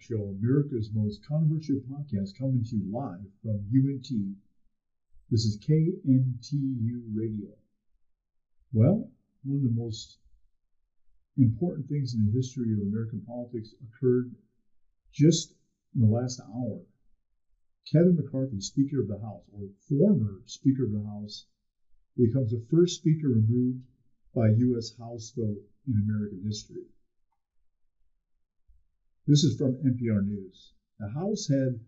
Show, America's most controversial podcast, coming to you live from UNT. This is KNTU Radio. Well, one of the most important things in the history of American politics occurred just in the last hour. Kevin McCarthy, Speaker of the House, or former Speaker of the House, becomes the first speaker removed by a U.S. House vote in American history. This is from NPR News. The House had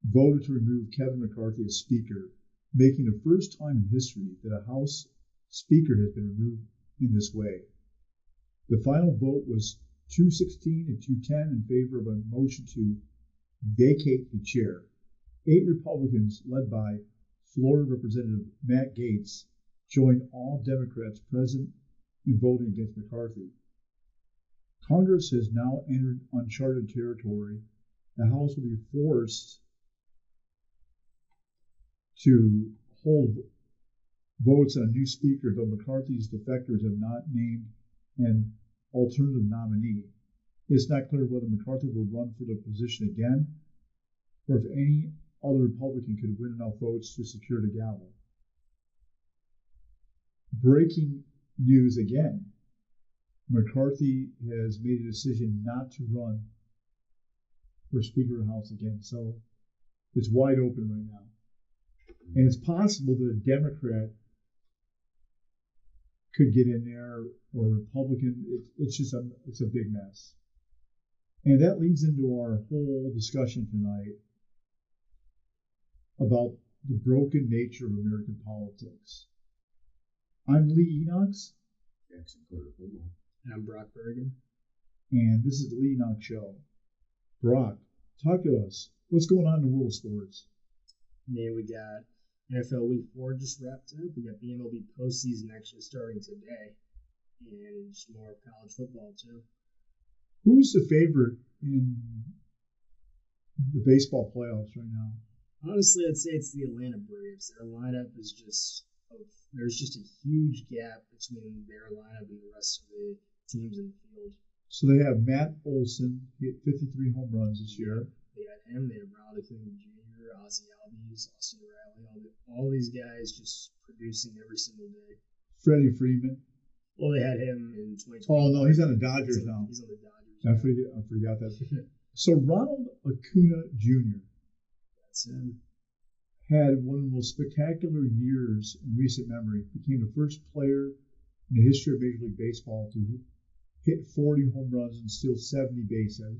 voted to remove Kevin McCarthy as Speaker, making the first time in history that a House Speaker has been removed in this way. The final vote was 216 and 210 in favor of a motion to vacate the chair. 8 Republicans, led by Florida Representative Matt Gaetz, joined all Democrats present in voting against McCarthy. Congress has now entered uncharted territory. The House will be forced to hold votes on a new speaker, though McCarthy's defectors have not named an alternative nominee. It's not clear whether McCarthy will run for the position again, or if any other Republican could win enough votes to secure the gavel. Breaking news again. McCarthy has made a decision not to run for Speaker of the House again, so it's wide open right now. And it's possible that a Democrat could get in there, or a Republican. It's a big mess. And that leads into our whole discussion tonight about the broken nature of American politics. I'm Lee Enochs. And I'm Brock Bergen. And this is the Lee Enochs Show. Brock, talk to us. What's going on in the world of sports? Man, we got NFL Week 4 just wrapped up. We got the MLB postseason actually starting today. And just more college football, too. Who's the favorite in the baseball playoffs right now? Honestly, I'd say it's the Atlanta Braves. Their lineup is there's just a huge gap between their lineup and the rest of the teams in the field. So they have Matt Olson, hit 53 home runs this year. They had him, they had Ronald Acuña Jr., Ozzie Albies, Austin Riley, all these guys just producing every single day. Freddie Freeman. Well, they had him in 2020. Oh, no, he's on the Dodgers now. He's on the Dodgers. I forgot that. So Ronald Acuña Jr. That's him. Had one of the most spectacular years in recent memory. Became the first player in the history of Major League Baseball to hit 40 home runs and steal 70 bases.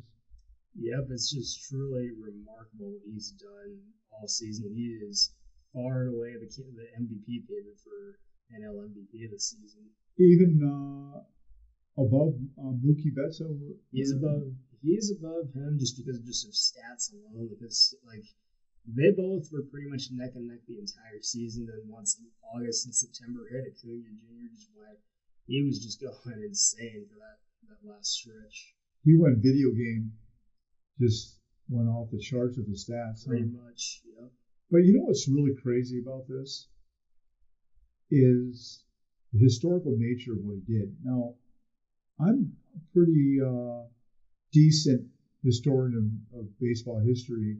Yep, it's just truly remarkable what he's done all season. He is far and away the MVP favorite for NL MVP this season. Even above Mookie Betts. He's above him just because of stats alone. Because they both were pretty much neck and neck the entire season. Then once August and September hit, Acuña Jr. He was just going insane for that last stretch. He went video game, just went off the charts with the stats. Pretty much, yeah. But you know what's really crazy about this is the historical nature of what he did. Now, I'm a pretty decent historian of baseball history.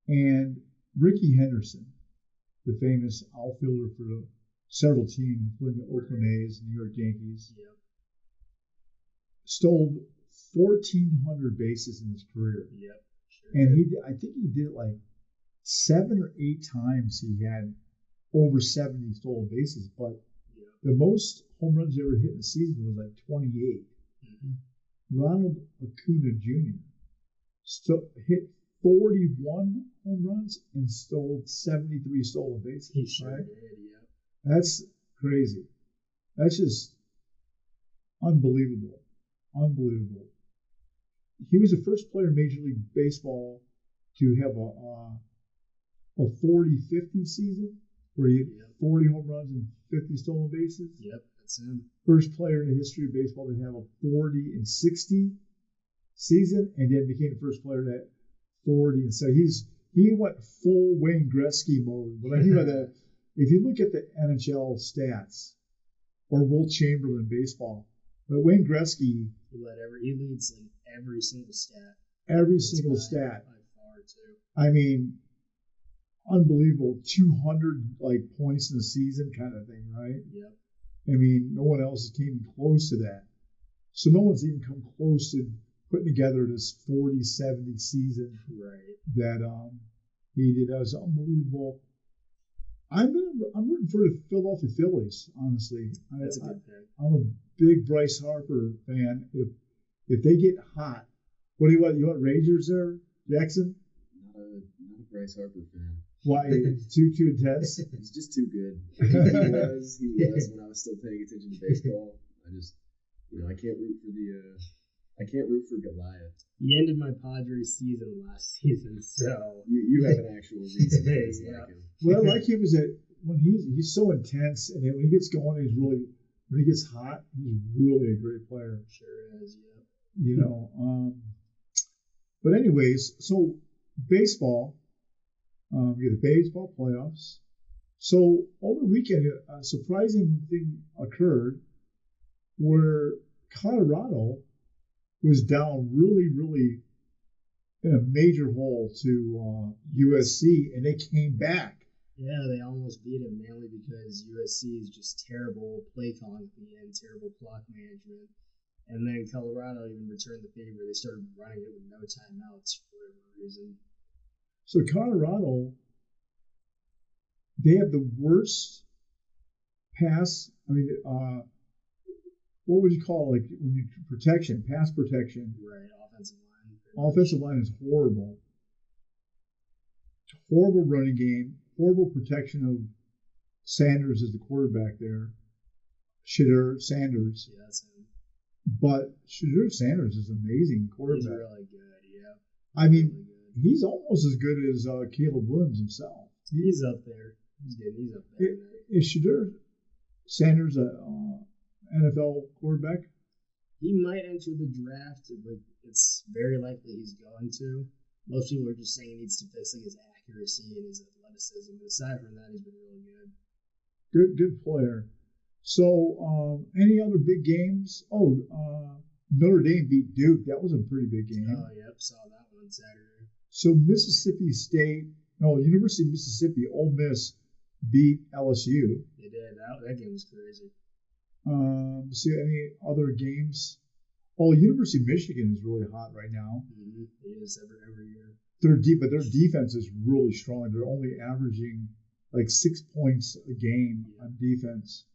And Rickey Henderson, the famous outfielder for several teams, including the Oakland A's and New York Yankees, stole 1,400 bases in his career. Yep. Sure And I think he did it 7 or 8 times. He had over 70 stolen bases, but the most home runs he ever hit in a season was 28. Mm-hmm. Ronald Acuña Jr. Hit 41 home runs and stole 73 stolen bases. He sure did, yeah. That's crazy. That's just unbelievable. Unbelievable. He was the first player in Major League Baseball to have a 40-50 season where he hit 40 home runs and 50 stolen bases. Yep, that's him. First player in the history of baseball to have a 40-60 season, and then became the first player to 40. And so he went full Wayne Gretzky mode. What I mean by that, if you look at the NHL stats or Will Chamberlain baseball, but Wayne Gretzky, he leads in every single stat. every It's single by stat. far too. I mean, unbelievable. 200 like points in the season kind of thing, right? Yep. I mean, no one else came close to that. So no one's even come close to putting together this 40-70 season Right. that he did. That was unbelievable. I'm rooting for the Philadelphia Phillies, honestly. That's a good pick. I'm a big Bryce Harper fan. If they get hot, what do you want? You want Rangers there, Jackson? Not a Bryce Harper fan. Why? too intense? He's just too good. He was when I was still paying attention to baseball. I can't root for Goliath. He ended my Padres season last season, so You have an actual reason to dislike him. What I like him is that when he's so intense, and then when he gets going, when he gets hot, he's really a great player. Sure is, yeah. But anyways, so baseball, we get the baseball playoffs. So over the weekend, a surprising thing occurred where Colorado was down really, really in a major hole to USC, and they came back. Yeah, they almost beat him mainly because USC is just terrible play calling at the end, terrible clock management. And then Colorado even returned the favor. They started running it with no timeouts for whatever reason. So Colorado, they have the worst pass. I mean, what would you call it? Like when you protection, pass protection? Right, offensive line. Offensive line is horrible. Horrible running game. Horrible protection of Sanders as the quarterback there. Shadur Sanders. Yeah, that's him. But Shadur Sanders is an amazing quarterback. He's really good, yeah. I mean, he's almost as good as Caleb Williams himself. He's up there. He's good. He's up there. Is Shadur Sanders an NFL quarterback? He might enter the draft, but it's very likely he's going to. Most people are just saying he needs to fix his accuracy and his athleticism. But aside from that, he's been really good. Good player. So, any other big games? Notre Dame beat Duke. That was a pretty big game. Oh, yep, saw that one on Saturday. So University of Mississippi, Ole Miss beat LSU. They did. That game was crazy. See any other games? Oh, University of Michigan is really hot right now. Mm-hmm. It is every year. But their defense is really strong. They're only averaging like 6 points a game on defense.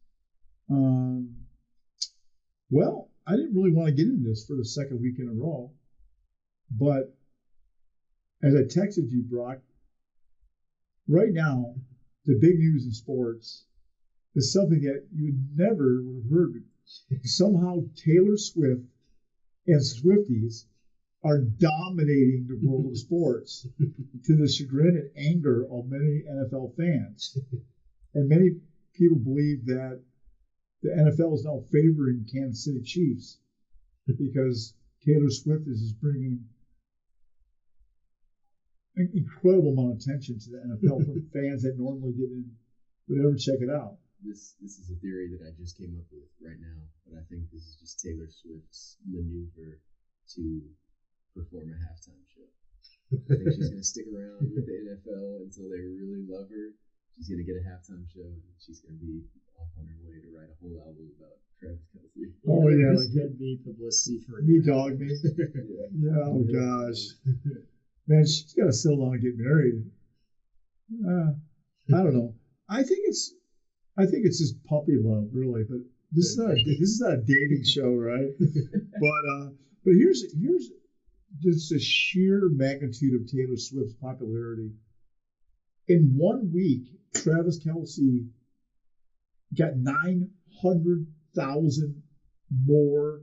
Well, I didn't really want to get into this for the second week in a row, but as I texted you, Brock, right now, the big news in sports is something that you never would have heard. Somehow Taylor Swift and Swifties are dominating the world of sports to the chagrin and anger of many NFL fans. And many people believe that the NFL is now favoring Kansas City Chiefs because Taylor Swift is just bringing an incredible amount of attention to the NFL from fans that normally would ever check it out. This is a theory that I just came up with right now, but I think this is just Taylor Swift's maneuver to perform a halftime show. I think she's going to stick around with the NFL until they really love her. She's going to get a halftime show, and she's going to be off on her way to write a whole album about Travis Kelce. Oh, yeah. This could be publicity for He dogged me. Yeah, oh, gosh. Man, she's got to settle down and get married. I don't know. I think it's just puppy love, really. But this is not a dating show, right? But here's just the sheer magnitude of Taylor Swift's popularity. In 1 week, Travis Kelce got 900,000 more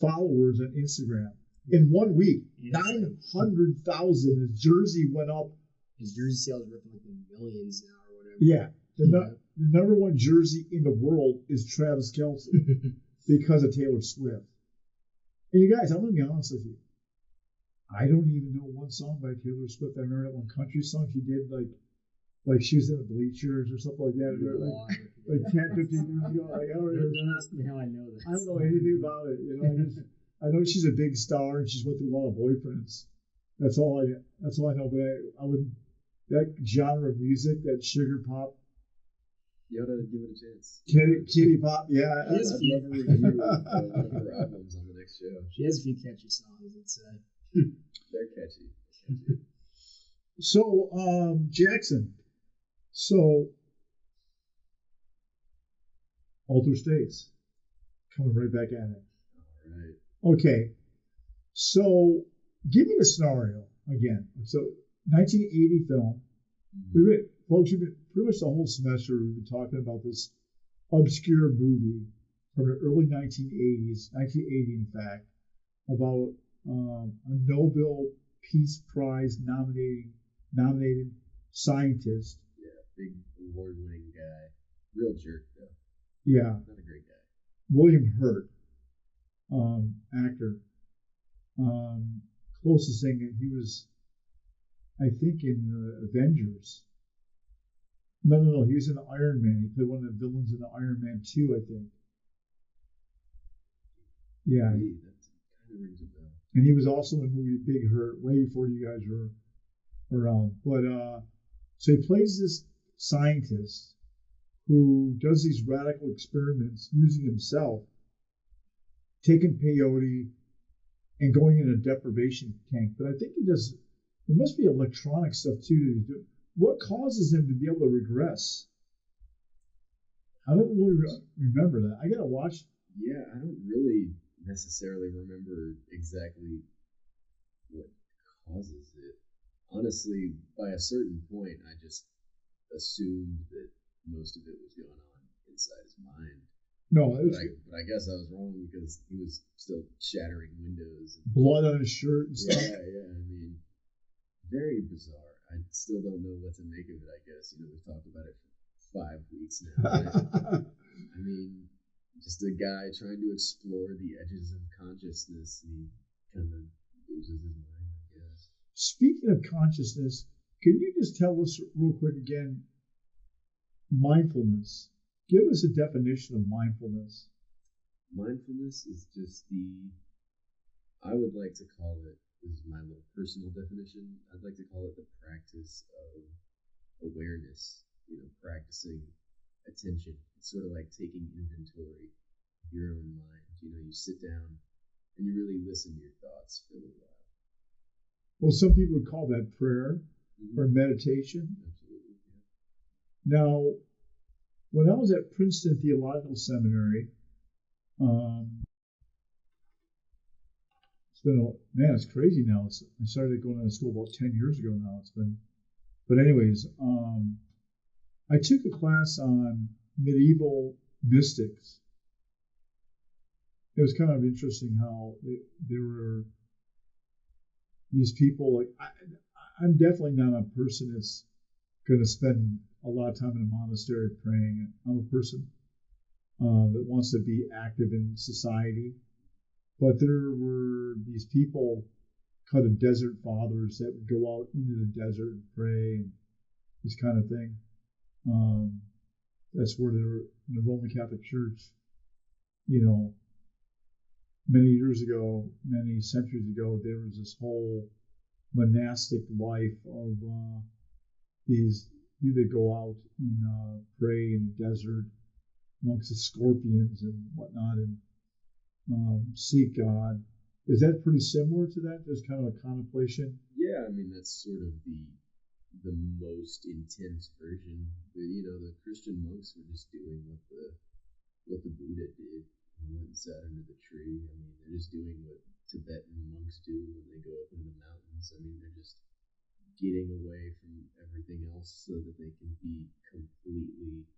followers on Instagram. In 1 week, 900,000. His jersey went up. His jersey sales are up like in millions now or whatever. Yeah. The number one jersey in the world is Travis Kelce because of Taylor Swift. And you guys, I'm going to be honest with you. I don't even know one song by Taylor Swift. I remember that one country song she did, like she was in the bleachers or something like that. Like 10, 15 years ago. Like, Don't ask me how I know this. I don't know anything about it. I know she's a big star and she's went through a lot of boyfriends. That's all I know. But I would that genre of music, that sugar pop, You ought to give it a chance. kitty pop, yeah. I'd love a review of her albums on the next show. She has a few catchy songs, I'd say. They're catchy. So, Jackson. So, Alter States. Coming right back at it. All right. Okay. So, give me the scenario again. So, 1980 film. Folks, we've been pretty much the whole semester we've been talking about this obscure movie from the early 1980s, 1980 in fact, about a Nobel Peace Prize nominated scientist. Yeah, big award-winning guy. Real jerk, though. Yeah. Not a great guy. William Hurt, actor. Closest thing, he was, I think, in Avengers. No, he was in Iron Man. He played one of the villains in the Iron Man 2, I think. Yeah. Hey, that kind of rings a bell. And he was also in the movie Big Hurt way before you guys were around. But so he plays this scientist who does these radical experiments using himself, taking peyote and going in a deprivation tank. But I think he does. There must be electronic stuff too that he's doing. What causes him to be able to regress? I don't really remember that. I gotta watch. Yeah, I don't really necessarily remember exactly what causes it. Honestly, by a certain point, I just assumed that most of it was going on inside his mind. No, but I guess I was wrong because he was still shattering windows. And, blood on his shirt and stuff. Yeah. I mean, very bizarre. I still don't know what to make of it, I guess. We've talked about it for 5 weeks now. I mean, just a guy trying to explore the edges of consciousness, and he kind of loses his mind, I guess. Speaking of consciousness, can you just tell us real quick again, mindfulness? Give us a definition of mindfulness. Mindfulness is just I would like to call it, this is my little personal definition, I'd like to call it the practice of awareness, practicing attention. It's sort of like taking inventory of your own mind. You sit down and you really listen to your thoughts for a little while. Well, some people would call that prayer or meditation. Absolutely, yeah. Now, when I was at Princeton Theological Seminary, it's crazy now. I started going to school about 10 years ago now. But anyways, I took a class on medieval mystics. It was kind of interesting how there were these people. Like I'm definitely not a person that's going to spend a lot of time in a monastery praying. I'm a person that wants to be active in society. But there were these people kind of desert fathers that would go out into the desert and pray and this kind of thing. That's where they were in the Roman Catholic Church, many years ago, many centuries ago, there was this whole monastic life of these that go out and pray in the desert amongst the scorpions and whatnot and seek God. Is that pretty similar to that? There's kind of a contemplation. Yeah, I mean that's sort of the most intense version. The Christian monks were just doing what the Buddha did. He went and sat under the tree. I mean, they're just doing what Tibetan monks do when they go up into the mountains. I mean, they're just getting away from everything else so that they can be completely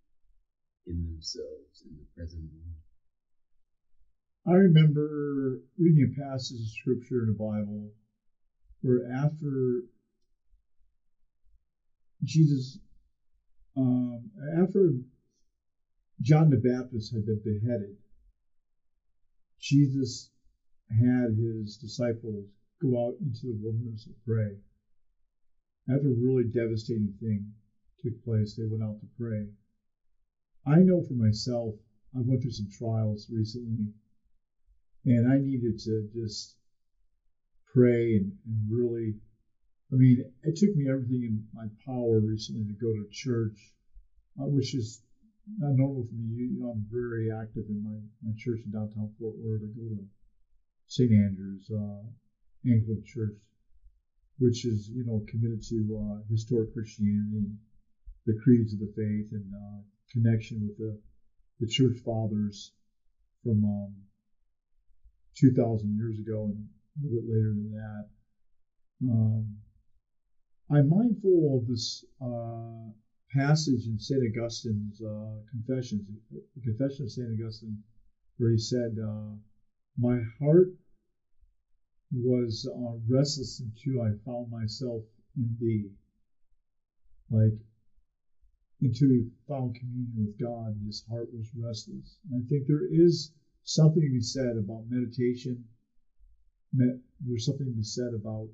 in themselves in the present moment. I remember reading a passage of scripture in the Bible where after after John the Baptist had been beheaded, Jesus had his disciples go out into the wilderness and pray. After a really devastating thing took place, they went out to pray. I know for myself, I went through some trials recently, and I needed to just pray and really. I mean, it took me everything in my power recently to go to church, which is not normal for me. I'm very active in my church in downtown Fort Worth. I go to St. Andrew's Anglican Church, which is committed to historic Christianity and the creeds of the faith and connection with the church fathers from 2,000 years ago and a little bit later than that. I'm mindful of this passage in St. Augustine's Confessions, the Confession of St. Augustine, where he said, "My heart was restless until I found myself in thee." Like, until he found communion with God, his heart was restless. And I think there is something to be said about meditation. There's something to be said about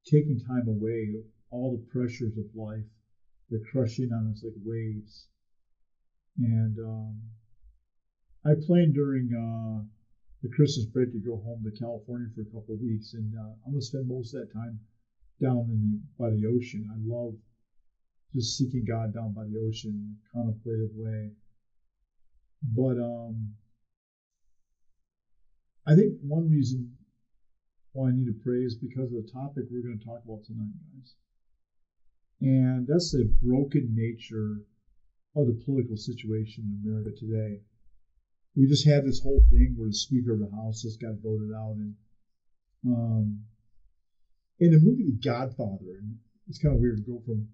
taking time away, all the pressures of life that crush in on us like waves. And I planned during the Christmas break to go home to California for a couple of weeks, and I'm going to spend most of that time down by the ocean. I love just seeking God down by the ocean in a contemplative way. But I think one reason why I need to pray is because of the topic we're going to talk about tonight, guys. And that's the broken nature of the political situation in America today. We just had this whole thing where the Speaker of the House just got voted out. And in the movie The Godfather, and it's kind of weird to go from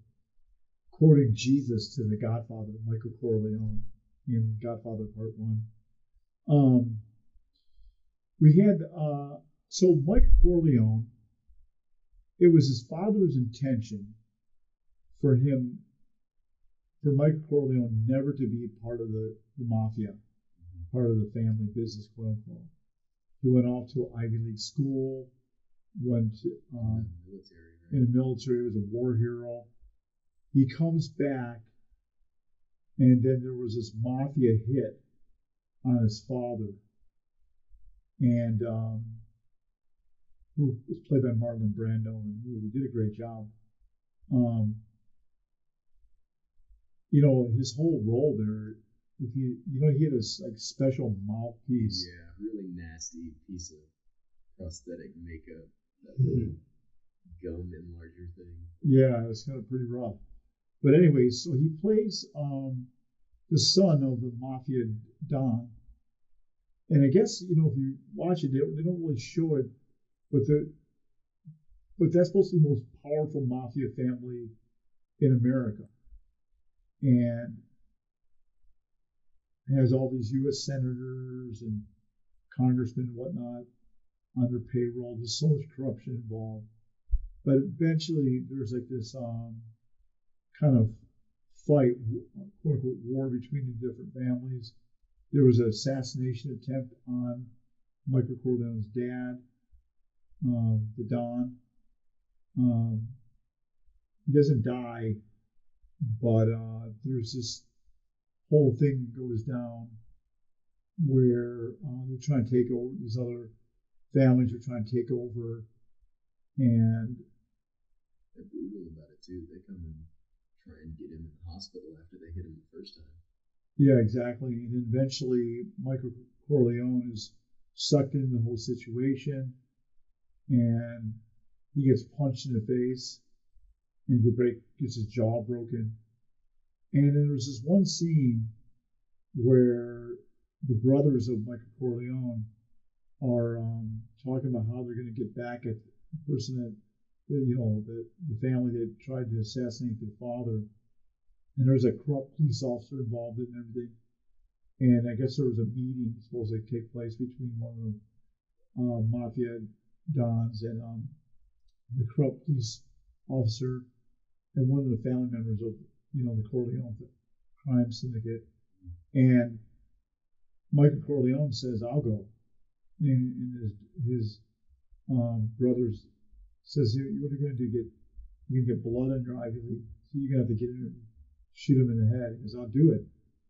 quoting Jesus to the Godfather, Michael Corleone, in Godfather Part 1. We had, so Michael Corleone, it was his father's intention for Michael Corleone never to be part of the mafia, part of the family business, quote unquote. He went off to an Ivy League school, went in the military, was a war hero. He comes back, and then there was this mafia hit on his father, and who was played by Marlon Brando, and he did a great job. His whole role there, he had this like special mouthpiece. Yeah, really nasty piece of prosthetic makeup, that little gum enlarger thing. Yeah, it was kind of pretty rough. But anyway, so he plays the son of the mafia Don. And I guess, if you watch it, they don't really show it, but that's supposed to be the most powerful mafia family in America. And has all these U.S. senators and congressmen and whatnot on their payroll. There's so much corruption involved. But eventually, there's like this kind of fight, quote unquote, war between the different families. There was an assassination attempt on Michael Corleone's dad, the Don. He doesn't die, but there's this whole thing goes down where they're trying to take over, these other families are trying to take over, and they're brutal about it too. They come and try and get him in the hospital after they hit him the first time. Yeah, exactly. And eventually Michael Corleone is sucked into the whole situation, and he gets punched in the face, and he gets his jaw broken. And then there's this one scene where the brothers of Michael Corleone are talking about how they're going to get back at the person that, the family that tried to assassinate their father. And there's a corrupt police officer involved in everything. And I guess there was a meeting supposed to take place between one of the mafia dons and the corrupt police officer and one of the family members of the Corleone crime syndicate. And Michael Corleone says, "I'll go." And his brothers says, "What are you going to do? You're going to get blood on your Ivy League, so you're going to have to get in and shoot him in the head." He goes, "I'll do it."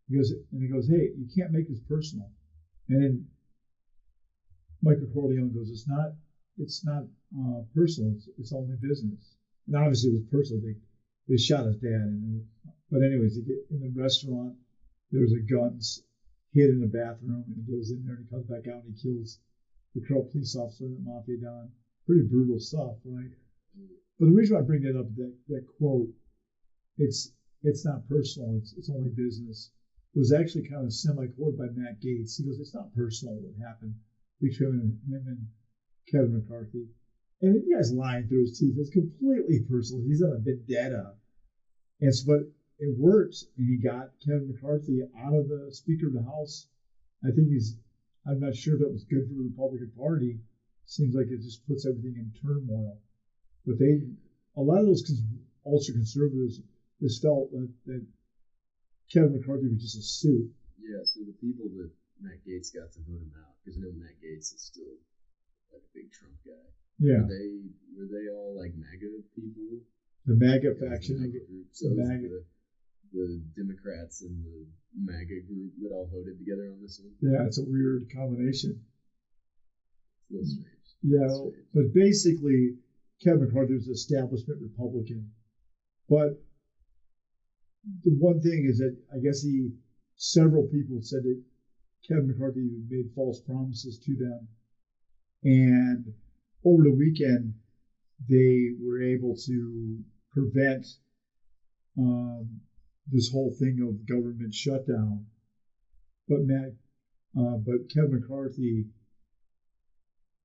He goes, "Hey, you can't make this personal." And then Michael Corleone goes, it's not personal. It's only business. And obviously, it was personal. They shot his dad, but anyways, he get in the restaurant. There's a guns hid in the bathroom, and he goes in there and he comes back out and he kills the corrupt police officer and the mafia don. Pretty brutal stuff, right? But the reason I bring that up, that quote, it's not personal. It's only business. It was actually kind of semi-quoted by Matt Gaetz. He goes, it's not personal what happened between him and Kevin McCarthy. And the guy's lying through his teeth. It's completely personal. He's on a vendetta. But it worked, and he got Kevin McCarthy out of the Speaker of the House. I'm not sure if that was good for the Republican Party. Seems like it just puts everything in turmoil. But a lot of those ultra conservatives just felt that Kevin McCarthy was just a suit. Yeah, so the people that Matt Gaetz got to vote him out, because I know Matt Gaetz is still like a big Trump guy. Yeah. Were they all like MAGA people? The MAGA faction. Group. So the Democrats and the MAGA group that all voted together on this one. Yeah, it's a weird combination. It's a little strange. Yeah, but basically, Kevin McCarthy was an establishment Republican. But the one thing is that I guess several people said that Kevin McCarthy made false promises to them. And over the weekend, they were able to prevent this whole thing of government shutdown. But Kevin McCarthy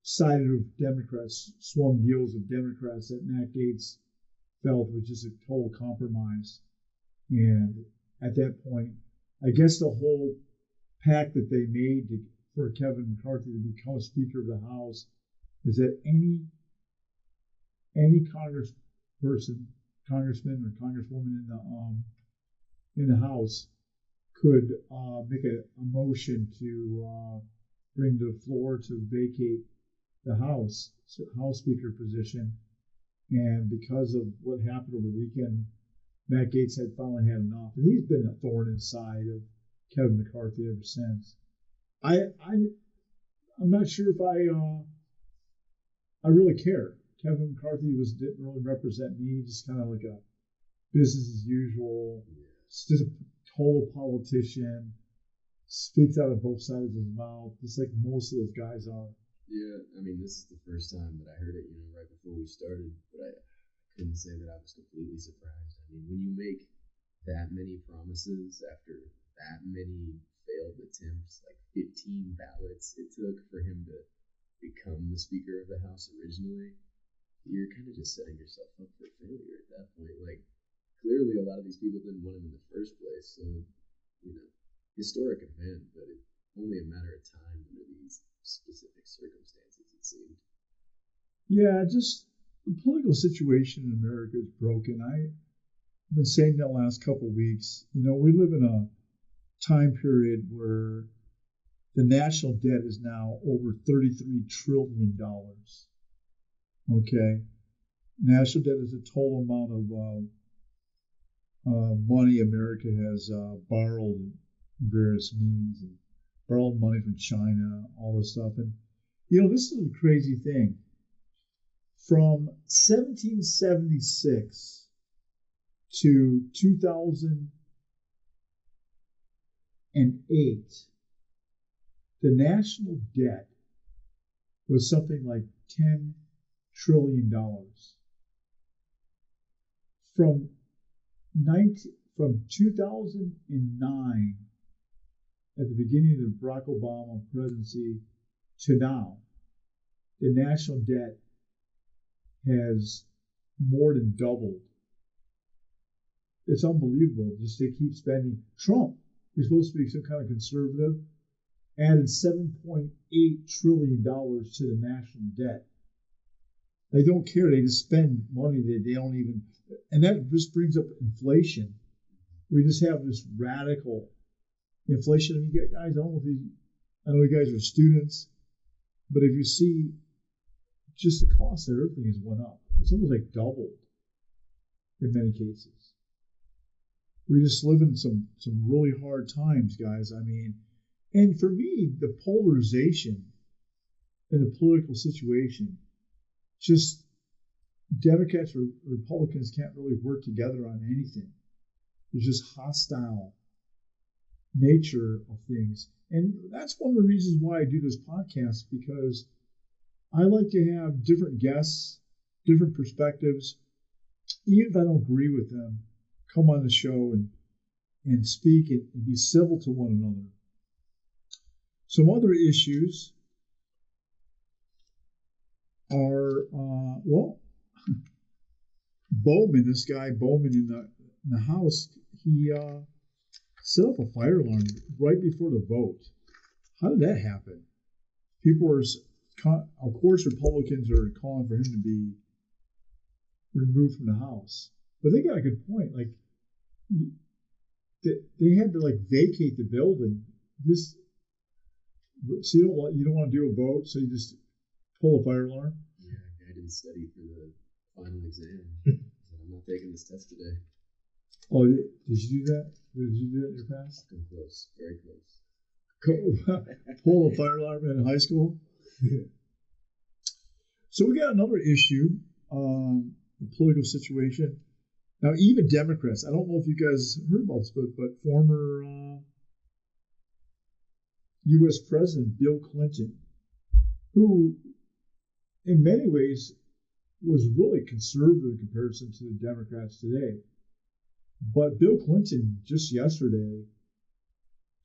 sided with Democrats, swung deals with Democrats that Matt Gaetz felt was just a total compromise. And at that point, I guess the whole pact that they made for Kevin McCarthy to become Speaker of the House is that any congressman or congresswoman in the House could make a motion to bring to the floor to vacate the House Speaker position. And because of what happened over the weekend, Matt Gaetz had finally had enough. And he's been a thorn in the side of Kevin McCarthy ever since. I'm not sure if I really care. Kevin McCarthy didn't really represent me, just kind of like a business as usual, just a total politician, speaks out of both sides of his mouth, just like most of those guys are. Yeah, I mean, this is the first time that I heard it, right before we started, but I couldn't say that I was completely surprised. I mean, when you make that many promises after that many failed attempts, like 15 ballots it took for him to become the Speaker of the House originally, you're kind of just setting yourself up for failure at that point. Like, clearly a lot of these people didn't want him in the first place, so, historic event, but it's only a matter of time under these specific circumstances, it seemed. Yeah, just the political situation in America is broken. I've been saying that the last couple of weeks. We live in a time period where the national debt is now over $33 trillion. Okay. National debt is a total amount of money America has borrowed in various means, and borrowed money from China, all this stuff. And, this is a crazy thing. From 1776 to 2008, the national debt was something like $10 trillion. From 2009, at the beginning of the Barack Obama presidency, to now, the national debt has more than doubled. It's unbelievable. Just they keep spending. Trump, who's supposed to be some kind of conservative, added $7.8 trillion to the national debt. They don't care. They just spend money that they don't even. And that just brings up inflation. We just have this radical inflation. I mean, guys, I know you guys are students, but if you see just the cost of everything has went up. It's almost like doubled in many cases. We just live in some really hard times, guys. I mean, and for me, the polarization in a political situation. Just Democrats or Republicans can't really work together on anything. There's just hostile nature of things. And that's one of the reasons why I do this podcast, because I like to have different guests, different perspectives. Even if I don't agree with them, come on the show and speak and be civil to one another. Some other issues are, Bowman, this guy Bowman in the House, he set up a fire alarm right before the vote. How did that happen? People were, of course, Republicans are calling for him to be removed from the House, but they got a good point. Like, they had to vacate the building. So you don't want to do a vote, so you just pull a fire alarm. Yeah, I didn't study for the final exam. I'm not taking this test today. Oh, did you do that? Did you do that in your past? I'm close, very close. Pull a fire alarm in high school. So we got another issue, the political situation. Now, even Democrats, I don't know if you guys heard about this, but former U.S. President Bill Clinton, who in many ways was really conservative in comparison to the Democrats today. But Bill Clinton just yesterday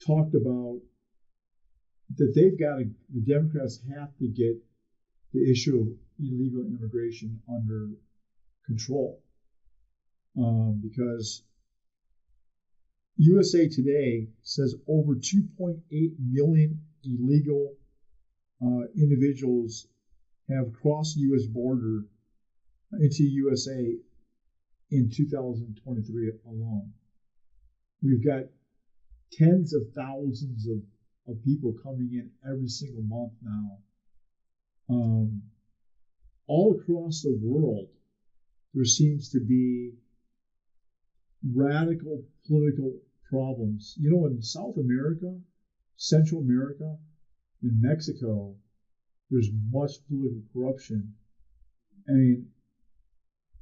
talked about that the Democrats have to get the issue of illegal immigration under control. Because USA Today says over 2.8 million illegal individuals have crossed the U.S. border into USA in 2023 alone. We've got tens of thousands of people coming in every single month now. All across the world, there seems to be radical political problems. You know, in South America, Central America, in Mexico, there's much political corruption. I mean,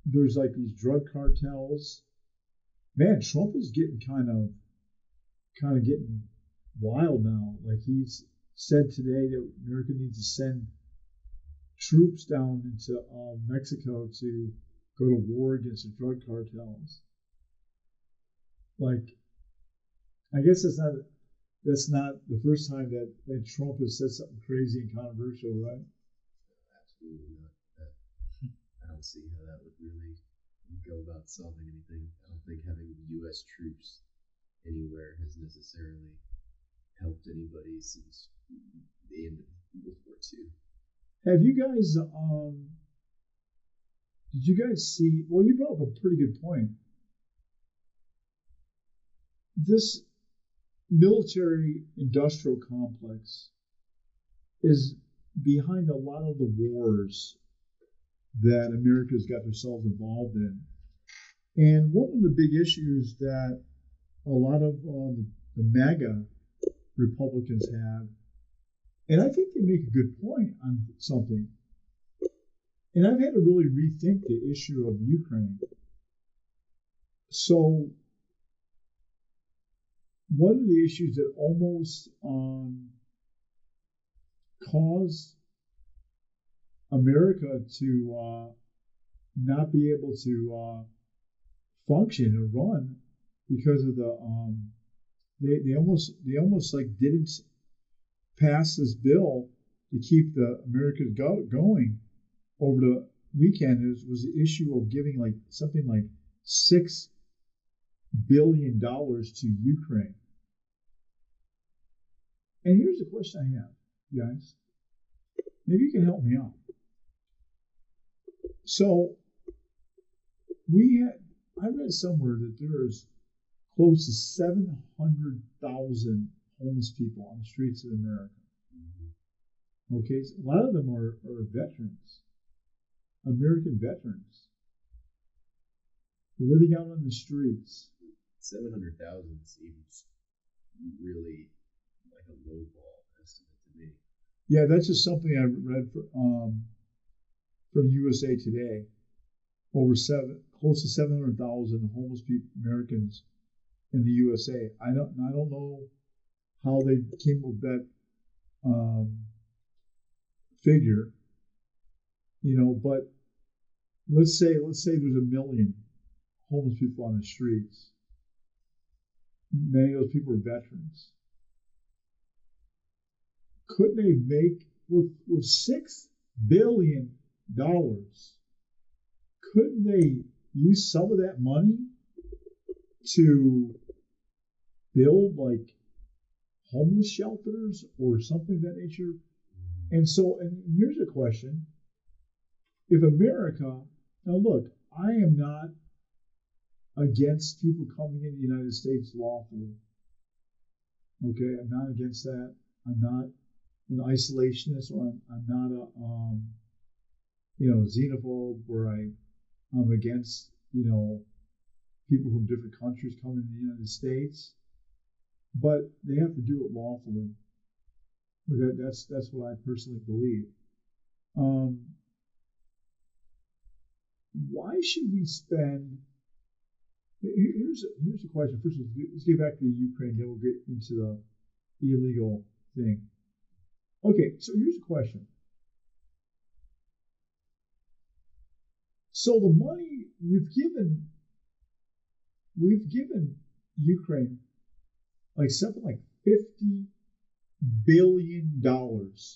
there's these drug cartels. Man, Trump is getting kind of getting wild now. Like, he's said today that America needs to send troops down into Mexico to go to war against the drug cartels. Like, I guess that's not the first time that Trump has said something crazy and controversial, right? Absolutely not. I don't see how that would really go about solving anything. I don't think having U.S. troops anywhere has necessarily helped anybody since the end of World War II. Have you guys, did you guys see, well, you brought up a pretty good point. This military industrial complex is behind a lot of the wars that America's got themselves involved in. And one of the big issues that a lot of the MAGA Republicans have, and I think they make a good point on something, and I've had to really rethink the issue of Ukraine. So one of the issues that almost caused America to not be able to function or run because of the they almost didn't pass this bill to keep the Americans going over the weekend was the issue of giving something like $6 billion to Ukraine. And here's the question I have, guys. Maybe you can help me out. So I read somewhere that there's close to 700,000 homeless people on the streets of America. Okay, so a lot of them are veterans, American veterans, living out on the streets. 700,000 seems really like a low ball estimate to me. Yeah, that's just something I read from USA Today. Close to 700,000 homeless people, Americans in the USA. I don't know how they came up with that um, figure, but let's say there's a million homeless people on the streets. Many of those people are veterans. Couldn't they make with $6 billion? Couldn't they use some of that money to build like homeless shelters or something of that nature? And here's a question: if America, now look, I am not against people coming into the United States lawfully. Okay, I'm not against that. I'm not an isolationist, or I'm not a xenophobe, where I'm against people from different countries coming to the United States. But they have to do it lawfully. That's what I personally believe. Why should we spend? Here's a question. First, let's get back to the Ukraine, then we'll get into the illegal thing. Okay, so here's a question. So the money we've given Ukraine like something like $50 billion, $50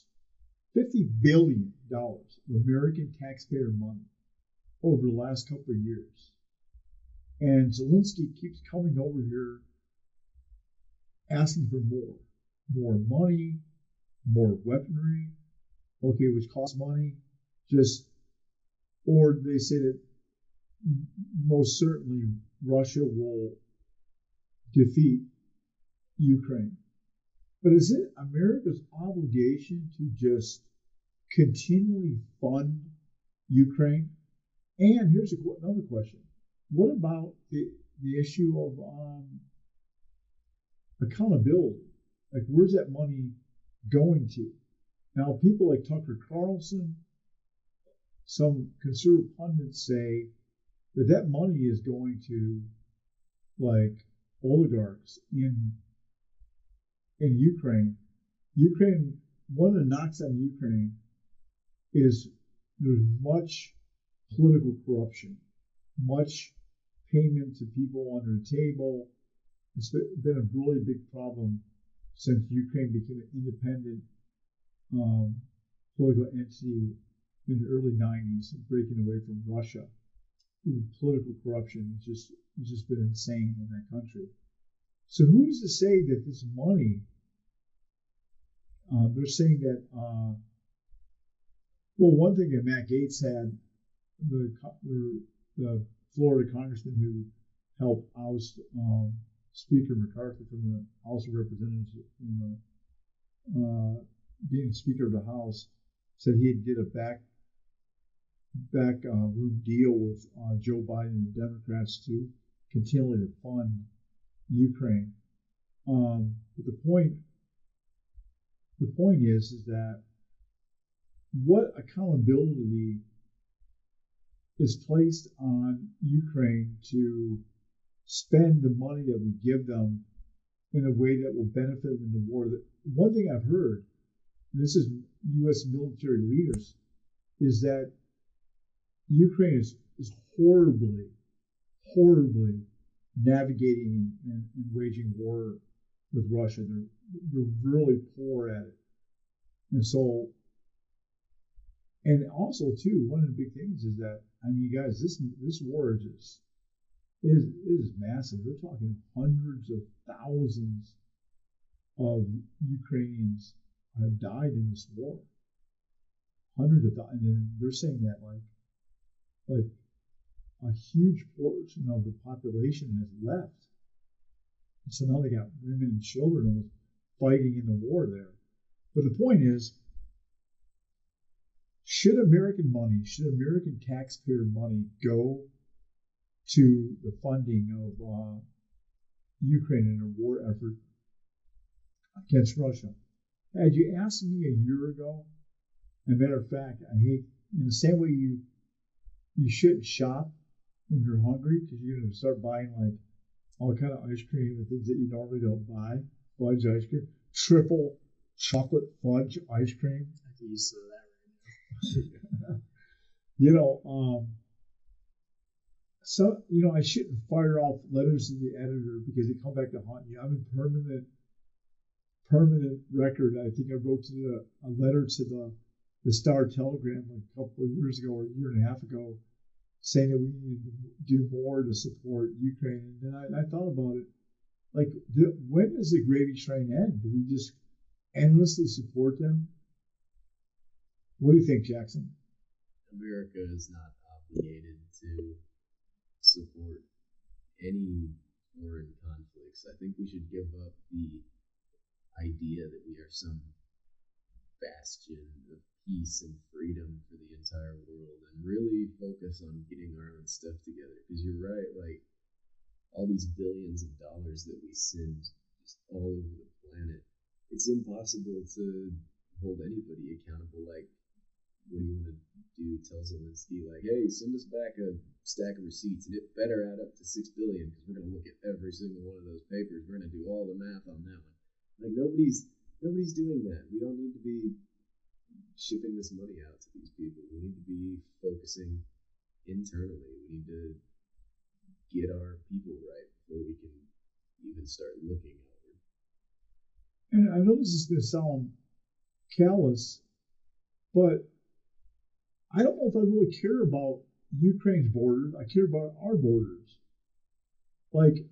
billion of American taxpayer money over the last couple of years. And Zelensky keeps coming over here asking for more money, more weaponry, okay, which costs money, or they say that most certainly Russia will defeat Ukraine. But is it America's obligation to just continually fund Ukraine? And here's another question. What about the issue of accountability? Like, where's that money going to? Now, people like Tucker Carlson, some conservative pundits say that money is going to like oligarchs in Ukraine. One of the knocks on Ukraine is there's much political corruption, much payment to people under the table. It's been a really big problem since Ukraine became an independent political entity in the early 90s, breaking away from Russia. The political corruption has just been insane in that country. So who's to say that this money, they're saying that, one thing that Matt Gaetz had, the Florida congressman who helped oust Speaker McCarthy from the House of Representatives, being Speaker of the House, said he did a backroom deal with Joe Biden and the Democrats to continue to fund Ukraine. But the point is that what accountability is placed on Ukraine to spend the money that we give them in a way that will benefit them in the war? One thing I've heard, and this is U.S. military leaders, is that Ukraine is horribly navigating and waging war with Russia. They're really poor at it. And also too, one of the big things is that, I mean, guys, this war is massive. We're talking hundreds of thousands of Ukrainians have died in this war. Hundreds of thousands, and they're saying that like a huge portion of the population has left. And so now they got women and children almost fighting in the war there. But the point is, should American taxpayer money go to the funding of Ukraine in a war effort against Russia? Had you asked me a year ago, as a matter of fact, I hate in the same way you shouldn't shop when you're hungry because you're gonna start buying like all kind of ice cream and things that you normally don't buy. Fudge ice cream, triple chocolate fudge ice cream. I can use some of that right now. You know, so I shouldn't fire off letters to the editor because they come back to haunt you. I'm in permanent record. I think I wrote a letter to the Star Telegram like a couple of years ago or a year and a half ago, saying that we need to do more to support Ukraine. And then I thought about it, like, when does the gravy train end? Do we just endlessly support them? What do you think, Jackson? America is not obligated to support any foreign conflicts. I think we should give up the idea that we are some bastion of peace and freedom for the entire world and really focus on getting our own stuff together. Because you're right, like all these billions of dollars that we send just all over the planet, it's impossible to hold anybody accountable. Like, what do you want to do? Tell Zelensky, like, hey, send us back a stack of receipts and it better add up to $6 billion because we're going to look at every single one of those papers. We're going to do all the math on that one. Like, nobody's doing that. We don't need to be shipping this money out to these people. We need to be focusing internally. We need to get our people right before we can even start looking outward. And I know this is going to sound callous, but I don't know if I really care about Ukraine's borders. I care about our borders. Like,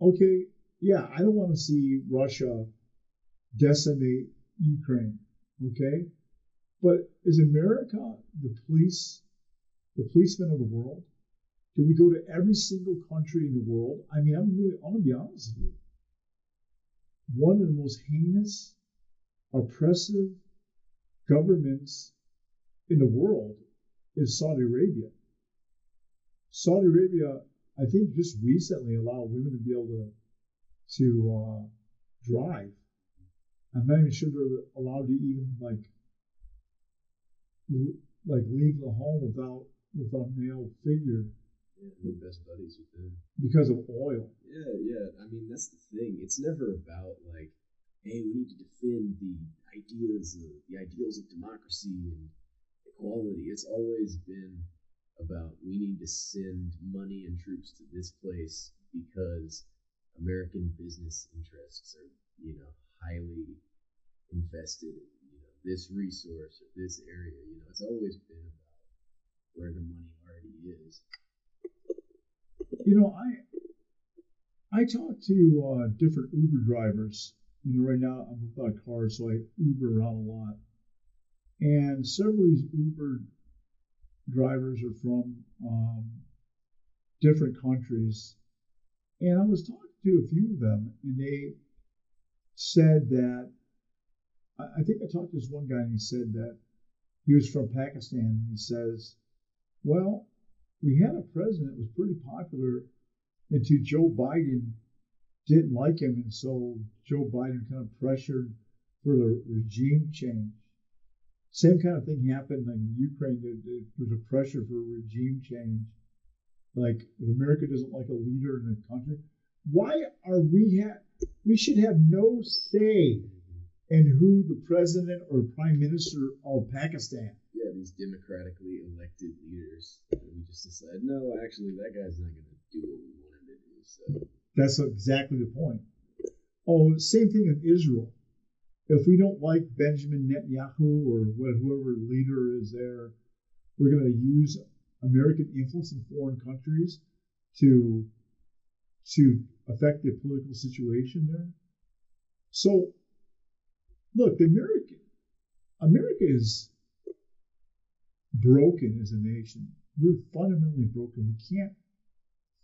okay, yeah, I don't want to see Russia decimate Ukraine, okay? But is America the policeman of the world? Do we go to every single country in the world? I mean, I'm going to be honest with you. One of the most heinous, oppressive governments in the world is Saudi Arabia. Saudi Arabia, I think, just recently allowed women to be able to drive. I'm not even sure they're allowed to even like leave the home without a male figure. Yeah, we're best buddies with them because of oil. Yeah. I mean, that's the thing. It's never about like, hey, we need to defend the ideals of democracy and equality. It's always been about we need to send money and troops to this place because American business interests are, highly invested in, this resource or this area. It's always been about where the money already is. I talk to different Uber drivers. Right now I'm without a car, so I Uber around a lot. And several of these Uber drivers are from different countries. And I was talking to a few of them, and they said that, I think I talked to this one guy, and he said that he was from Pakistan, and he says, well, we had a president that was pretty popular until Joe Biden didn't like him, and so Joe Biden kind of pressured for the regime change. Same kind of thing happened like in Ukraine. There's a pressure for regime change. Like, if America doesn't like a leader in the country, why are we should have no say in who the president or prime minister of Pakistan. Yeah, these democratically elected leaders. We just decide, no, actually, that guy's not going to do what we want him to do. So that's exactly the point. Oh, same thing in Israel. If we don't like Benjamin Netanyahu or whoever leader is there, we're going to use American influence in foreign countries to affect the political situation there. So, look, America is broken as a nation. We're fundamentally broken. We can't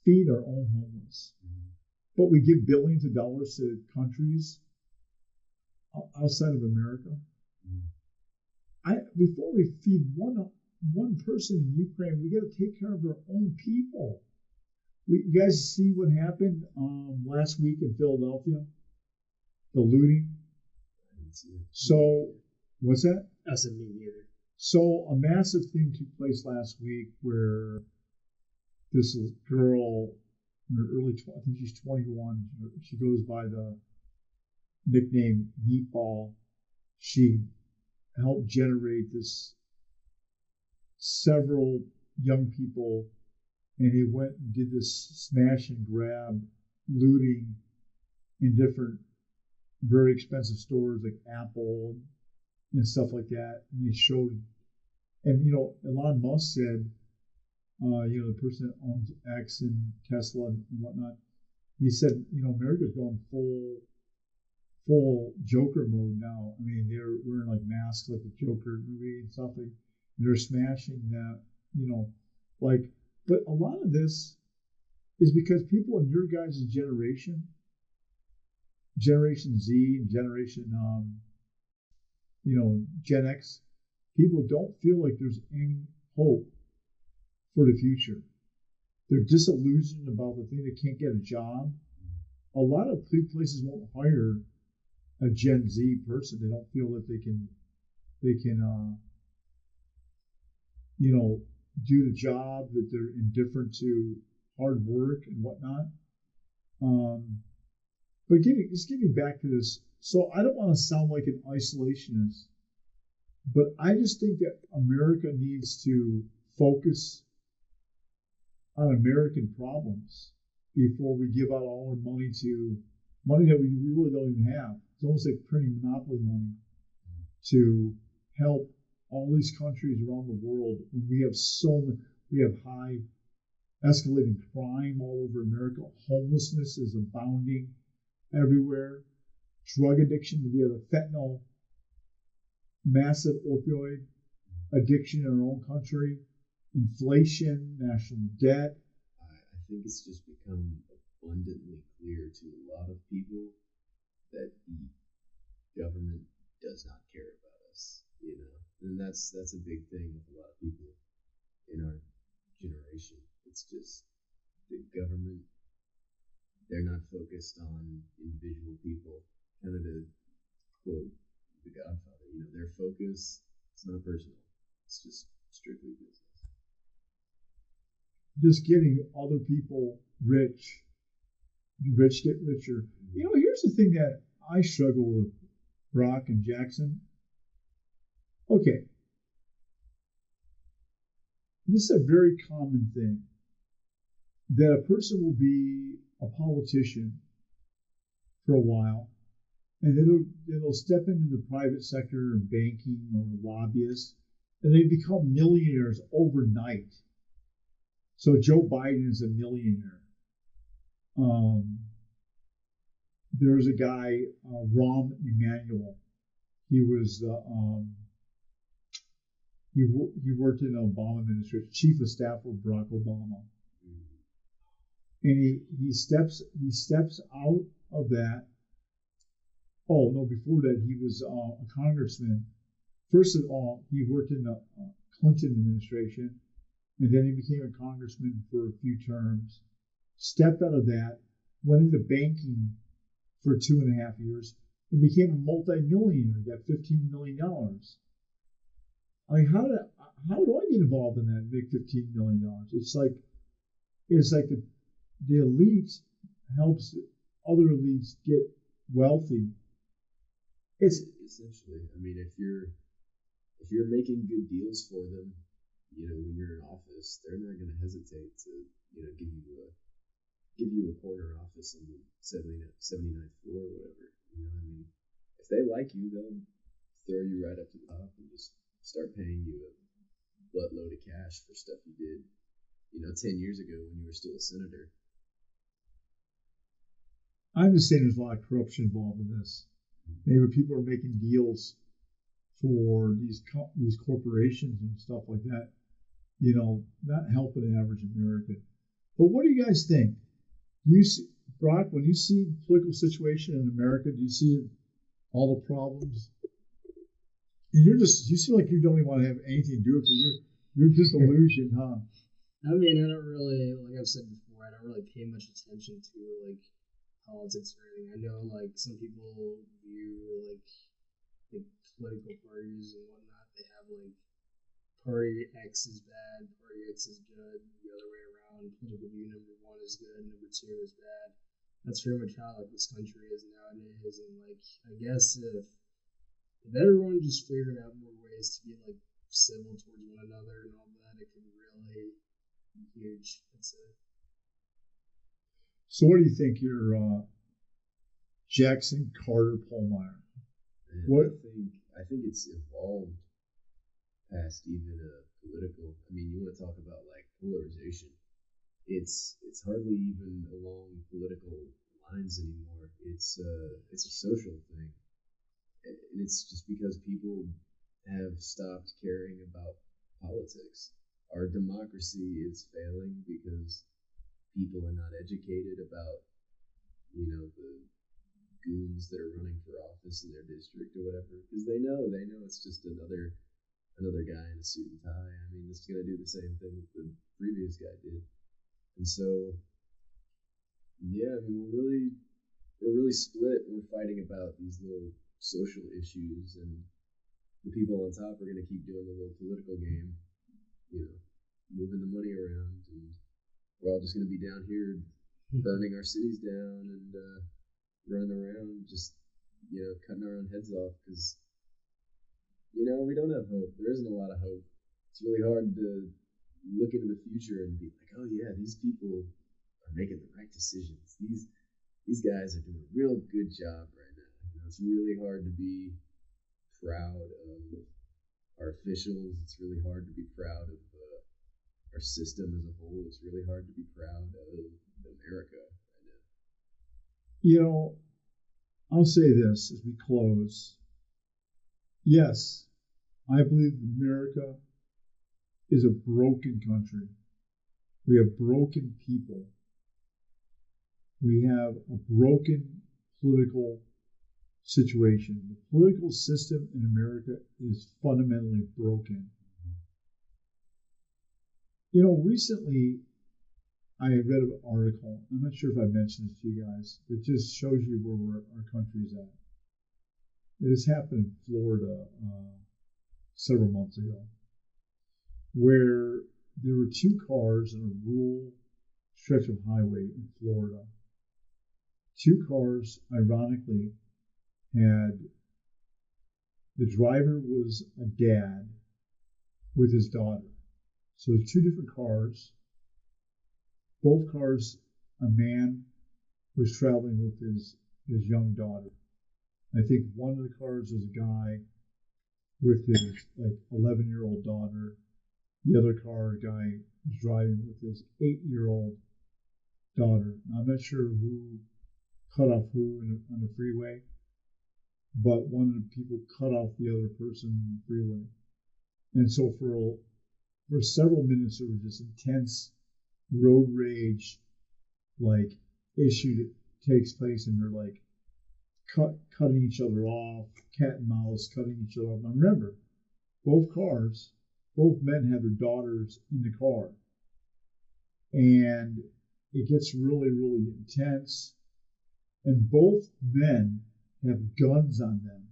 feed our own homeless. But we give billions of dollars to countries outside of America. Before we feed one person in Ukraine, we got to take care of our own people. You guys see what happened last week in Philadelphia? The looting. So, what's that? I said me neither. So, a massive thing took place last week where this girl in her early 20s, I think she's 21, she goes by the nickname Meatball. She helped generate this several young people, and he went and did this smash and grab looting in different very expensive stores like Apple and stuff like that. And they showed, and Elon Musk said, the person that owns X and Tesla and whatnot, he said, America's going full Joker mode now. I mean, they're wearing like masks like the Joker movie and stuff like. And they're smashing that, But a lot of this is because people in your guys' generation, Generation Z and Generation, Gen X, people don't feel like there's any hope for the future. They're disillusioned about the thing. They can't get a job. A lot of places won't hire a Gen Z person. They don't feel that they can do the job, that they're indifferent to hard work and whatnot. But getting back to this, so I don't want to sound like an isolationist, but I just think that America needs to focus on American problems before we give out all our money that we really don't even have. It's almost like printing monopoly money to help all these countries around the world when we have high escalating crime all over America. Homelessness is abounding everywhere. Drug addiction, we have a fentanyl, massive opioid addiction in our own country, inflation, national debt. I think it's just become abundantly clear to a lot of people that the government does not care about us, and that's a big thing with a lot of people in our generation. It's just the government, they're not focused on individual people. Kind of to quote The Godfather, their focus, it's not personal. It's just strictly business. Just getting other people rich. The rich get richer. Here's the thing that I struggle with, Brock and Jackson. Okay. This is a very common thing that a person will be a politician for a while, and then they'll step into the private sector and banking or lobbyists, and they become millionaires overnight. So Joe Biden is a millionaire. There's a guy, Rahm Emanuel. He was he worked in the Obama administration, chief of staff for Barack Obama, and he steps out of that. Oh no! Before that, he was a congressman. First of all, he worked in the Clinton administration, and then he became a congressman for a few terms. Stepped out of that, went into banking for 2.5 years, and became a multi-millionaire. He got $15 million. I mean, how do I get involved in that and make $15 million? It's like the elite helps other elites get wealthy. It's essentially, I mean, if you're making good deals for them, when you're in office, they're not going to hesitate to, give you a corner office on the 79th floor or whatever. I mean, if they like you, they'll throw you right up to the top and just start paying you a buttload of cash for stuff you did, 10 years ago when you were still a senator. I'm just saying there's a lot of corruption involved in this. Maybe people are making deals for these corporations and stuff like that, not helping the average American. But what do you guys think? Brock, when you see the political situation in America, do you see all the problems? And you seem like you don't even want to have anything to do with it. You're disillusioned, huh? I mean, I don't really, like I've said before, I don't really pay much attention to politics or anything. I know some people view like political parties and whatnot. They have like party X is bad, party X is good, the other way around. Political view number one is good, number two is bad. That's very much how like this country is nowadays. And like I guess if everyone just figured out more ways to be like civil towards one another and all that, it could really be huge. That's it. So, what do you think your Jackson Carter Pallmeyer? What? I think it's evolved past even a political. I mean, you want to talk about like polarization. It's hardly even along political lines anymore. It's a social thing, and it's just because people have stopped caring about politics. Our democracy is failing because people are not educated about the goons that are running for office in their district or whatever, because they know it's just another guy in a suit and tie. I mean, it's gonna do the same thing that the previous guy did, and so yeah, I mean, we're really split. We're fighting about these little social issues, and the people on top are gonna keep doing the little political game, moving the money around, and we're all just gonna be down here burning our cities down and running around just cutting our own heads off because we don't have hope. There isn't a lot of hope. It's really hard to look into the future and be like, oh yeah, these people are making the right decisions. These guys are doing a real good job right now. It's really hard to be proud of our officials. It's really hard to be proud of our system as a whole. It's really hard to be proud of America right now. I'll say this as we close. Yes, I believe America is a broken country. We have broken people. We have a broken political situation. The political system in America is fundamentally broken. Recently I read an article. I'm not sure if I mentioned this to you guys. It just shows you where our country's at. This happened in Florida several months ago, where there were two cars on a rural stretch of highway in Florida. Two cars, ironically, the driver was a dad with his daughter. So there's two different cars. Both cars, a man was traveling with his young daughter. I think one of the cars was a guy with his 11-year-old daughter. The other car, a guy was driving with his 8-year-old daughter. Now, I'm not sure who cut off who on the freeway, but one of the people cut off the other person on the freeway. And so for several minutes, there was this intense road rage issue that takes place, and they're cutting each other off, cat and mouse, cutting each other off. Now remember, both men have their daughters in the car, and it gets really, really intense, and both men have guns on them,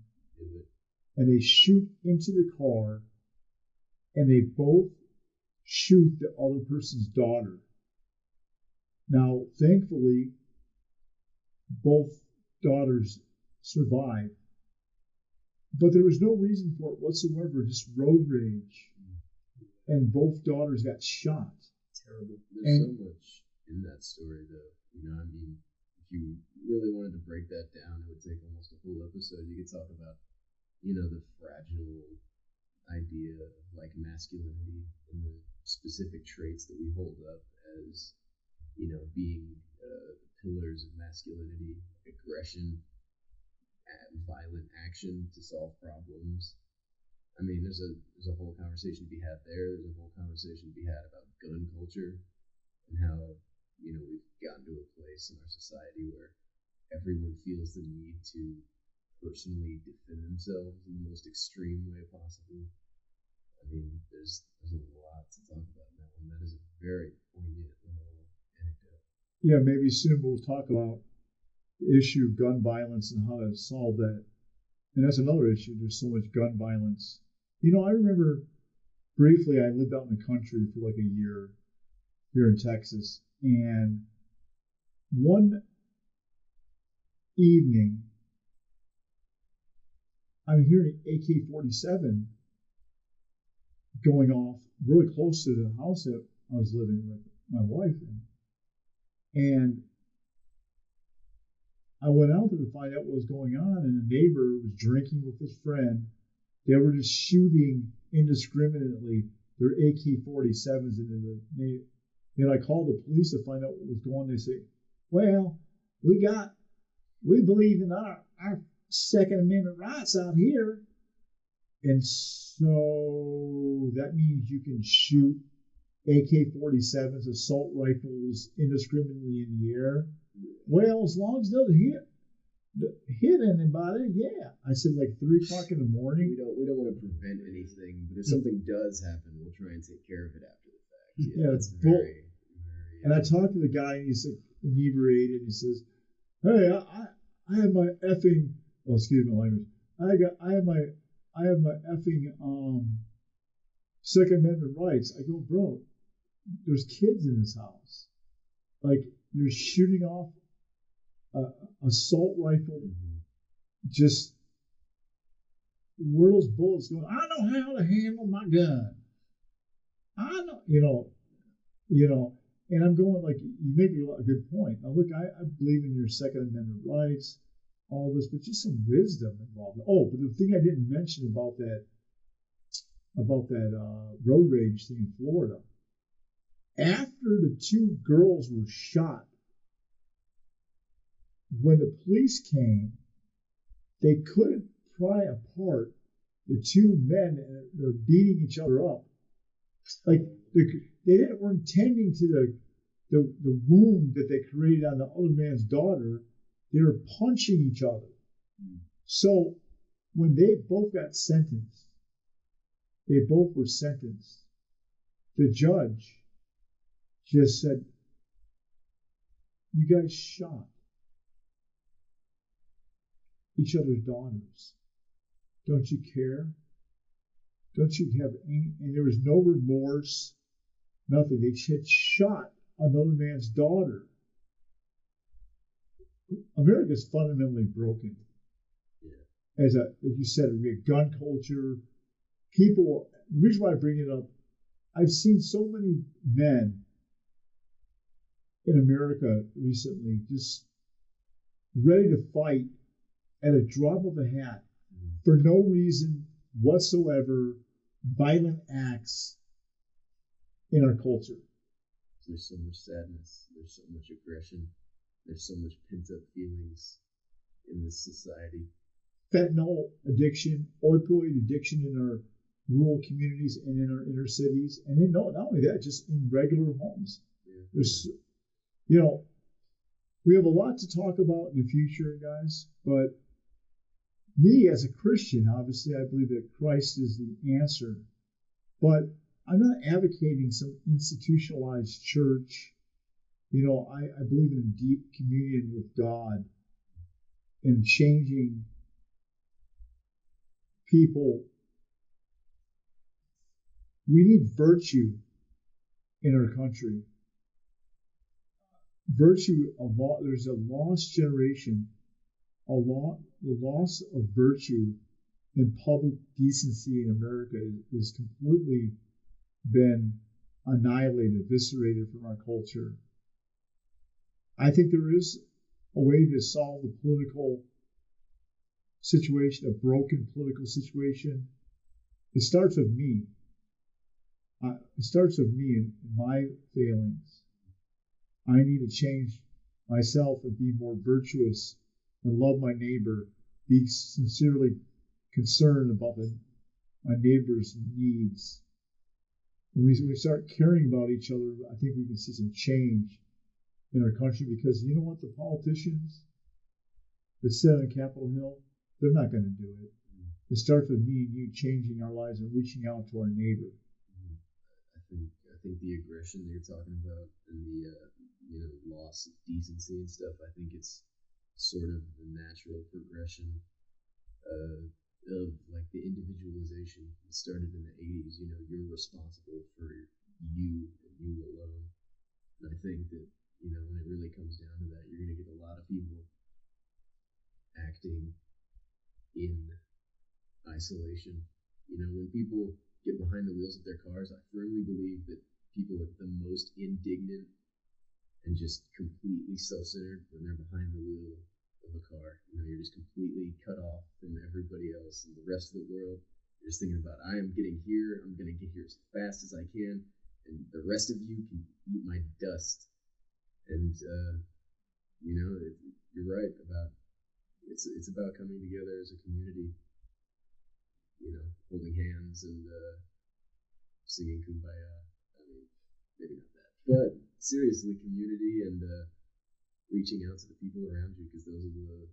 and they shoot into the car, and they both shoot the other person's daughter. Now, thankfully, both daughters survived, but there was no reason for it whatsoever, just road rage, and both daughters got shot. Terrible. There's so much in that story, though. I mean, if you really wanted to break that down, it would take almost a whole episode. You could talk about, the fragile idea of masculinity and the specific traits that we hold up as, being pillars of masculinity, aggression, violent action to solve problems. I mean, there's a whole conversation to be had there. There's a whole conversation to be had about gun culture and how, we've gotten to a place in our society where everyone feels the need to personally defend themselves in the most extreme way possible. I mean, there's a lot to talk about now, and that is a very poignant little anecdote. Yeah, maybe soon we'll talk about the issue of gun violence and how to solve that And that's another issue. There's so much gun violence. I remember briefly I lived out in the country for like a year here in Texas, and one evening I'm hearing AK-47 going off really close to the house that I was living with my wife in. And I went out there to find out what was going on, and a neighbor was drinking with his friend. They were just shooting indiscriminately their AK-47s into the neighbor. And I called the police to find out what was going on. They say, well, we believe in our Second Amendment rights out here. And so that means you can shoot AK-47s, assault rifles indiscriminately in the air. Well, as long as it doesn't hit anybody, yeah. I said like 3 o'clock in the morning. We don't want to prevent anything, but if something does happen, we'll try and take care of it after the fact. Yeah, that's very. And I talked to the guy, and he's like inebriated, and he says, "Hey, I have my effing, oh, excuse my language. I have my effing Second Amendment rights." I go, bro, there's kids in this house. Like, you're shooting off assault rifle. Mm-hmm. Just where those bullets going? I know how to handle my gun. I know, and I'm going like, you make a good point. Now look, I believe in your Second Amendment rights, all this, but just some wisdom involved. Oh, but the thing I didn't mention about that road rage thing in Florida. After the 2 girls were shot, when the police came, they couldn't pry apart the 2 men and they're beating each other up. Like they weren't tending to the wound that they created on the other man's daughter. They were punching each other. So when they both got sentenced, they both were sentenced. The judge just said, "You guys shot each other's daughters. Don't you care? Don't you have any?" And there was no remorse, nothing. They had shot another man's daughter. America's fundamentally broken. Yeah. As you said, we have gun culture. People, the reason why I bring it up, I've seen so many men in America recently just ready to fight at a drop of a hat for no reason whatsoever, violent acts in our culture. There's so much sadness, there's so much aggression, there's so much pent-up feelings in this society. Fentanyl addiction, opioid addiction in our rural communities and in our inner cities. And then not only that, just in regular homes. Yeah. There's, we have a lot to talk about in the future, guys, but me as a Christian, obviously, I believe that Christ is the answer, but I'm not advocating some institutionalized church. I believe in deep communion with God and changing people. We need virtue in our country. Virtue, there's a lost generation, the loss of virtue and public decency in America is completely been annihilated, eviscerated from our culture. I think there is a way to solve the political situation, a broken political situation. It starts with me. It starts with me and my failings. I need to change myself and be more virtuous and love my neighbor, be sincerely concerned about my neighbor's needs. When we start caring about each other, I think we can see some change in our country, because you know what? The politicians that sit on Capitol Hill, they're not going to do it. It starts with me and you changing our lives and reaching out to our neighbor. I think the aggression that you're talking about and the loss of decency and stuff, I think it's sort of the natural progression of like the individualization that started in the 80s. You know, you're responsible for you and you alone. And I think that, you know, when it really comes down to that, you're going to get a lot of people acting in isolation. You know, when people get behind the wheels of their cars, I firmly believe that people are the most indignant and just completely self-centered when they're behind the wheel of a car. You know, you're just completely cut off from everybody else and the rest of the world. You're just thinking about, I am getting here, I'm going to get here as fast as I can, and the rest of you can eat my dust. And, you know, you're right about, it's about coming together as a community, you know, holding hands and singing Kumbaya. I mean, maybe not that, but seriously, community and reaching out to the people around you, because those are the,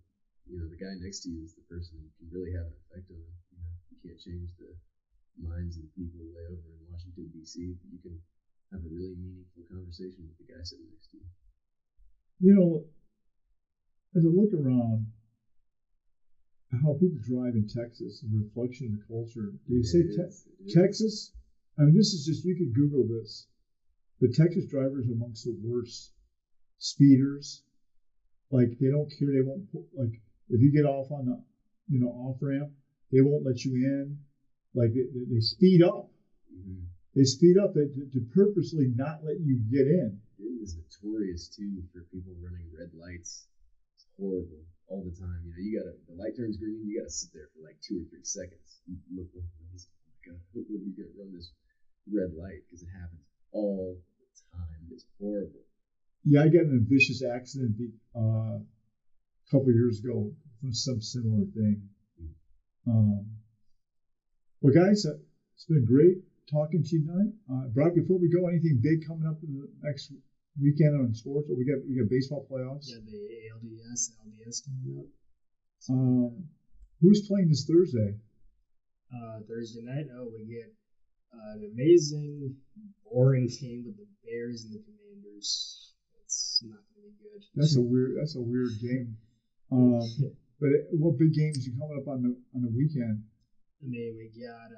you know, the guy next to you is the person you can really have an effect on. You know, you can't change the minds of the people way over in Washington, D.C., but you can have a really meaningful conversation with the guy sitting next to you. You know, as I look around, how people drive in Texas is a reflection of the culture. Do you say Texas? I mean, this is just, you can Google this. The Texas drivers are amongst the worst speeders. Like, they don't care. They won't, like, if you get off on the, you know, off ramp, they won't let you in. Like, they speed up. Mm-hmm. They speed up to purposely not let you get in. It is notorious too for people running red lights. It's horrible all the time. You know, the light turns green, you gotta sit there for like 2 or 3 seconds. You look like, oh my God, I hope nobody's gonna run this red light, because it happens all the time. It's horrible. Yeah, I got in a vicious accident a couple of years ago from some similar thing. Well, guys, it's been great talking to you tonight. Brock, before we go, anything big coming up in the next weekend on sports? We got baseball playoffs. Yeah, the ALDS, LDS coming up. Who's playing this Thursday? Thursday night, we get an amazing, boring game with the Bears and the Commanders. It's not going to be good. That's a weird game. But what big games are coming up on the weekend? I mean, we got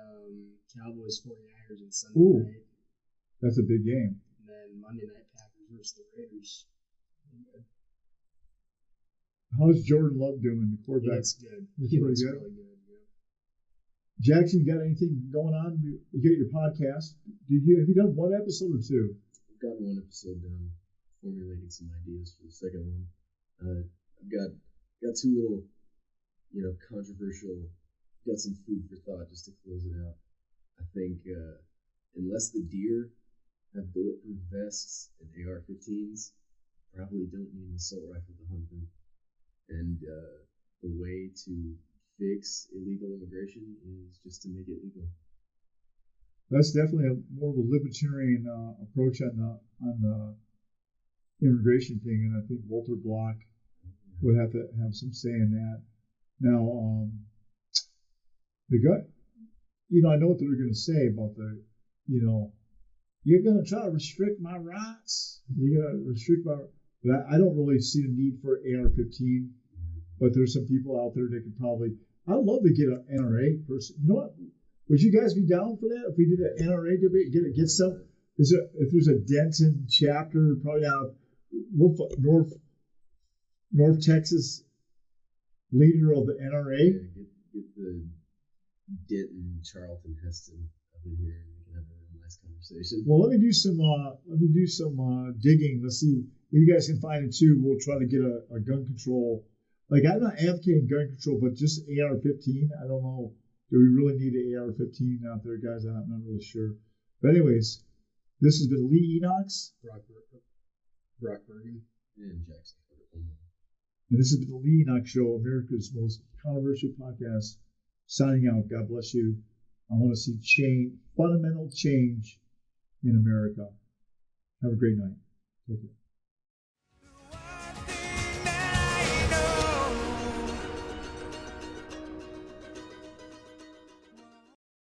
Cowboys 49ers on Sunday night. That's a big game. And then Monday night, Packers versus the Raiders. How's Jordan Love doing, the quarterback? It's good. He looks really good. Yeah. Jackson, you got anything going on? You get your podcast. Have you done one episode or two? I've got one episode done, formulating some ideas for the second one. I've got 2 little, you know, controversial. Got some food for thought just to close it out. I think unless the deer have bulletproof vests and AR-15s, probably don't need an assault rifle to hunt them. And the way to fix illegal immigration is just to make it legal. That's definitely more of a libertarian approach on the immigration thing, and I think Walter Block would have to have some say in that. Now, I know what they're going to say about you're going to try to restrict my rights. You're going to restrict my. But I don't really see the need for AR-15. But there's some people out there that could probably. I'd love to get an NRA person. You know what? Would you guys be down for that if we did an NRA debate? Get some. If there's a Denton chapter, probably out North Texas leader of the NRA. Yeah, get the Denton Charlton Heston up in here, and we can have a real nice conversation. Well, let me do some digging. Let's see if you guys can find it too. We'll try to get a gun control. Like, I'm not advocating gun control, but just AR-15. I don't know. Do we really need an AR-15 out there, guys? I'm not really sure. But anyways, this has been Lee Enochs, Brock Bergen, and Jackson. And this has been the Lee Enochs Show, America's most controversial podcast. Signing out. God bless you. I want to see fundamental change in America. Have a great night. Take care.